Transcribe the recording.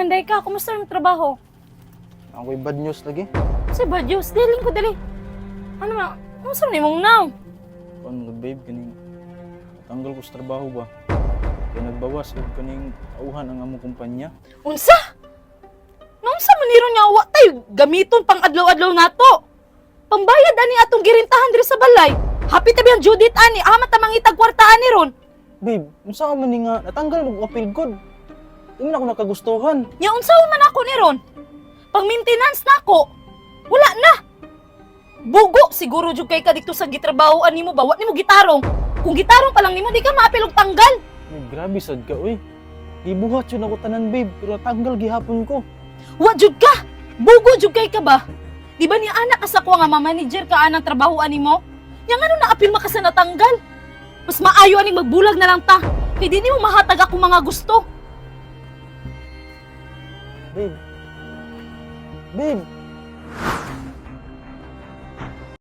manday ka? Kumusta ang trabaho? Ako'y bad news lagi. Kasi ba, Diyos? Diling ko, dali. Ano na? Kumusta ni mong now? Paano babe, kaning tanggal ko sa trabaho ba? Kaya nagbawas og kaning auhan ang among kumpanya. Unsa? Naunsa man niro niya wa tay gamiton pang adlaw-adlaw nato. Pambayad ani atong girintahan diri sa balay. Hapit tabi ang Judith ani, amat ta mangitag kwarta ani ron. Babe, unsa man ni nga natanggal og appeal god? Di man ako nakagustuhan. Nya unsa man ako ni ron? Pang maintenance nako. Wala na. Bugo siguro jud kay ka dito sa gitrabahoan nimo ba? Wa nimo gitarong. Kung gitarong pa lang nimo di ka maapil og tanggal. Ay, grabe sad ka oy. Gibuhat yun ako tanan babe, pero natanggal gihapon ko. Wa jud ka. Bugo jud kay ka ba? Di ba ni anak ka sa ko nga manager ka anang trabahoan nimo? Yang ano na apil maka sa natanggal? Mas maayo aning magbulag na lang ta. Kay di nimo mahatag ako mga gusto. Babe. Babe,